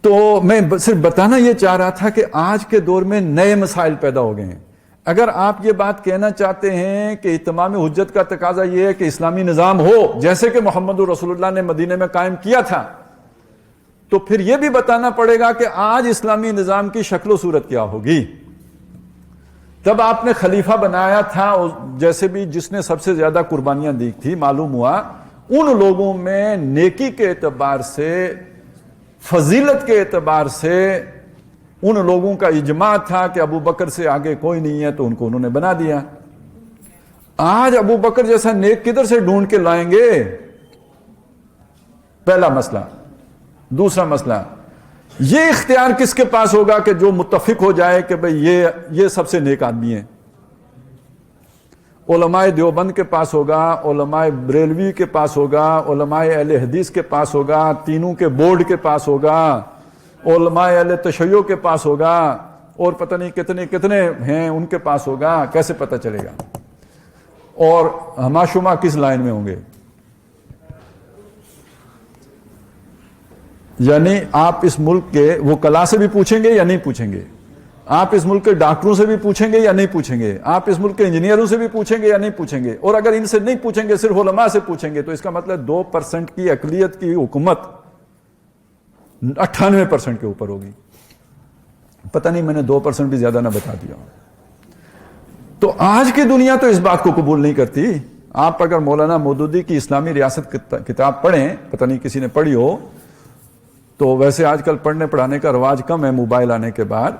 تو میں صرف بتانا یہ چاہ رہا تھا کہ آج کے دور میں نئے مسائل پیدا ہو گئے ہیں. اگر آپ یہ بات کہنا چاہتے ہیں کہ اتمام حجت کا تقاضا یہ ہے کہ اسلامی نظام ہو جیسے کہ محمد رسول اللہ نے مدینے میں قائم کیا تھا، تو پھر یہ بھی بتانا پڑے گا کہ آج اسلامی نظام کی شکل و صورت کیا ہوگی. تب آپ نے خلیفہ بنایا تھا، جیسے بھی جس نے سب سے زیادہ قربانیاں دی تھی، معلوم ہوا ان لوگوں میں نیکی کے اعتبار سے، فضیلت کے اعتبار سے ان لوگوں کا اجماع تھا کہ ابو بکر سے آگے کوئی نہیں ہے، تو ان کو انہوں نے بنا دیا. آج ابو بکر جیسا نیک کدھر سے ڈھونڈ کے لائیں گے؟ پہلا مسئلہ. دوسرا مسئلہ، یہ اختیار کس کے پاس ہوگا کہ جو متفق ہو جائے کہ بھئی یہ سب سے نیک آدمی ہے؟ علماء دیوبند کے پاس ہوگا، علماء بریلوی کے پاس ہوگا، علماء اہل حدیث کے پاس ہوگا، تینوں کے بورڈ کے پاس ہوگا، علماء اہل تشیع کے پاس ہوگا، اور پتہ نہیں کتنے ہیں ان کے پاس ہوگا. کیسے پتہ چلے گا؟ اور ہما شما کس لائن میں ہوں گے؟ یعنی آپ اس ملک کے وکلاء سے بھی پوچھیں گے یا نہیں پوچھیں گے؟ آپ اس ملک کے ڈاکٹروں سے بھی پوچھیں گے یا نہیں پوچھیں گے؟ آپ اس ملک کے انجینئروں سے بھی پوچھیں گے یا نہیں پوچھیں گے؟ اور اگر ان سے نہیں پوچھیں گے، صرف علماء سے پوچھیں گے، تو اس کا مطلب 2% کی اقلیت کی حکومت 98% کے اوپر ہوگی. پتہ نہیں میں نے 2% بھی زیادہ نہ بتا دیا. تو آج کی دنیا تو اس بات کو قبول نہیں کرتی. آپ اگر مولانا مودودی کی اسلامی ریاست کتاب پڑھیں، پتہ نہیں کسی نے پڑھی ہو، تو ویسے آج کل پڑھنے پڑھانے کا رواج کم ہے موبائل آنے کے بعد،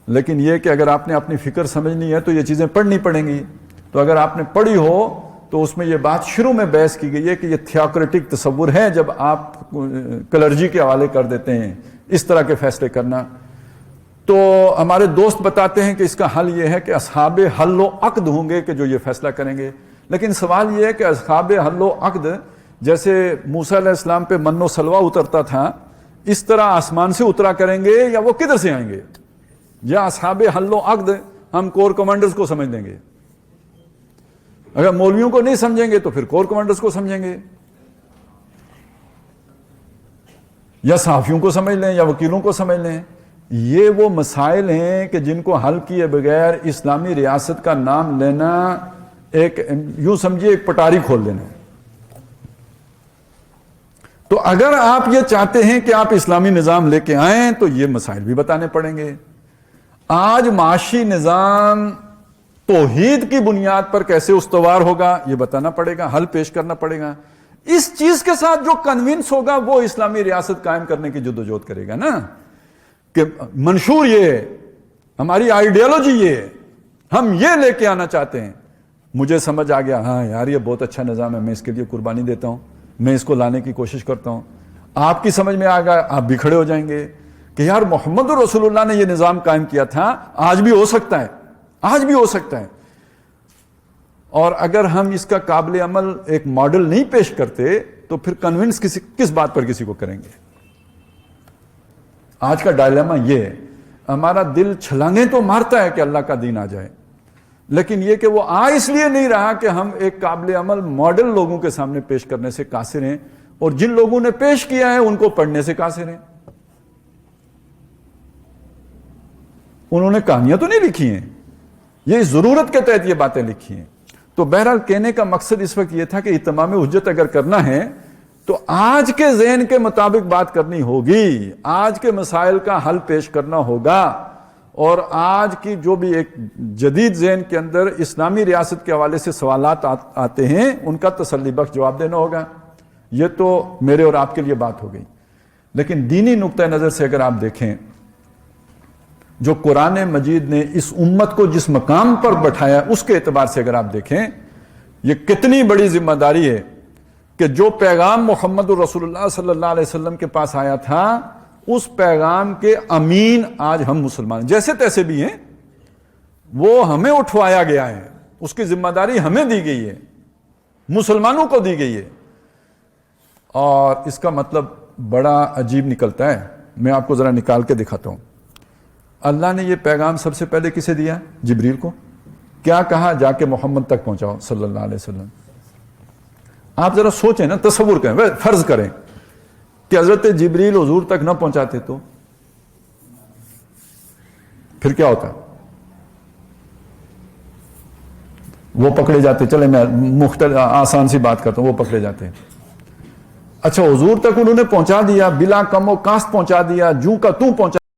لیکن یہ کہ اگر آپ نے اپنی فکر سمجھنی ہے تو یہ چیزیں پڑھنی پڑیں گی. تو اگر آپ نے پڑھی ہو تو اس میں یہ بات شروع میں بحث کی گئی ہے کہ یہ تھیوکریٹک تصور ہے جب آپ کلرجی کے حوالے کر دیتے ہیں اس طرح کے فیصلے کرنا. تو ہمارے دوست بتاتے ہیں کہ اس کا حل یہ ہے کہ اصحاب حل و عقد ہوں گے کہ جو یہ فیصلہ کریں گے. لیکن سوال یہ ہے کہ اصحاب حل و عقد جیسے موسیٰ علیہ السلام پہ من و سلوہ اترتا تھا، اس طرح آسمان سے اترا کریں گے یا وہ کدھر سے آئیں گے؟ یا اصحاب حل و عقد ہم کور کمانڈرز کو سمجھ لیں گے؟ اگر مولویوں کو نہیں سمجھیں گے تو پھر کور کمانڈرز کو سمجھیں گے، یا صحافیوں کو سمجھ لیں یا وکیلوں کو سمجھ لیں. یہ وہ مسائل ہیں کہ جن کو حل کیے بغیر اسلامی ریاست کا نام لینا ایک یوں سمجھیے ایک پٹاری کھول دینا. تو اگر آپ یہ چاہتے ہیں کہ آپ اسلامی نظام لے کے آئیں تو یہ مسائل بھی بتانے پڑیں گے. آج معاشی نظام توحید کی بنیاد پر کیسے استوار ہوگا یہ بتانا پڑے گا، حل پیش کرنا پڑے گا. اس چیز کے ساتھ جو کنونس ہوگا وہ اسلامی ریاست قائم کرنے کی جدوجہد کرے گا نا، کہ منشور یہ ہے، ہماری آئیڈیالوجی یہ ہے، ہم یہ لے کے آنا چاہتے ہیں. مجھے سمجھ آ گیا، ہاں یار یہ بہت اچھا نظام ہے، میں اس کے لیے قربانی دیتا ہوں، میں اس کو لانے کی کوشش کرتا ہوں. آپ کی سمجھ میں آ گیا، آپ بھی کھڑے ہو جائیں گے کہ یار محمد رسول اللہ نے یہ نظام قائم کیا تھا، آج بھی ہو سکتا ہے، آج بھی ہو سکتا ہے. اور اگر ہم اس کا قابل عمل ایک ماڈل نہیں پیش کرتے تو پھر کنونس کس بات پر کسی کو کریں گے؟ آج کا ڈائلیما یہ ہے. ہمارا دل چھلانگیں تو مارتا ہے کہ اللہ کا دین آ جائے، لیکن یہ کہ وہ آ اس لیے نہیں رہا کہ ہم ایک قابل عمل ماڈل لوگوں کے سامنے پیش کرنے سے قاصر ہیں، اور جن لوگوں نے پیش کیا ہے ان کو پڑھنے سے قاصر ہیں. انہوں نے کہانیاں تو نہیں لکھی ہیں، یہ ضرورت کے تحت یہ باتیں لکھی ہیں. تو بہرحال کہنے کا مقصد اس وقت یہ تھا کہ اتمام حجت اگر کرنا ہے تو آج کے ذہن کے مطابق بات کرنی ہوگی، آج کے مسائل کا حل پیش کرنا ہوگا، اور آج کی جو بھی ایک جدید ذہن کے اندر اسلامی ریاست کے حوالے سے سوالات آتے ہیں ان کا تسلی بخش جواب دینا ہوگا. یہ تو میرے اور آپ کے لیے بات ہو گئی. لیکن دینی نقطہ نظر سے اگر آپ دیکھیں، جو قرآن مجید نے اس امت کو جس مقام پر بٹھایا اس کے اعتبار سے اگر آپ دیکھیں، یہ کتنی بڑی ذمہ داری ہے کہ جو پیغام محمد رسول اللہ صلی اللہ علیہ وسلم کے پاس آیا تھا اس پیغام کے امین آج ہم مسلمان جیسے تیسے بھی ہیں، وہ ہمیں اٹھوایا گیا ہے، اس کی ذمہ داری ہمیں دی گئی ہے، مسلمانوں کو دی گئی ہے. اور اس کا مطلب بڑا عجیب نکلتا ہے. میں آپ کو ذرا نکال کے دکھاتا ہوں. اللہ نے یہ پیغام سب سے پہلے کسے دیا؟ جبریل کو. کیا کہا؟ جا کے محمد تک پہنچاؤ صلی اللہ علیہ وسلم. آپ ذرا سوچیں نا، تصور کریں، فرض کریں کہ حضرت جبریل حضور تک نہ پہنچاتے تو پھر کیا ہوتا؟ وہ پکڑے جاتے. چلے میں مختلف آسان سی بات کرتا ہوں, وہ پکڑے جاتے. اچھا حضور تک انہوں نے پہنچا دیا, بلا کم و کاست پہنچا دیا, جوں کا توں پہنچا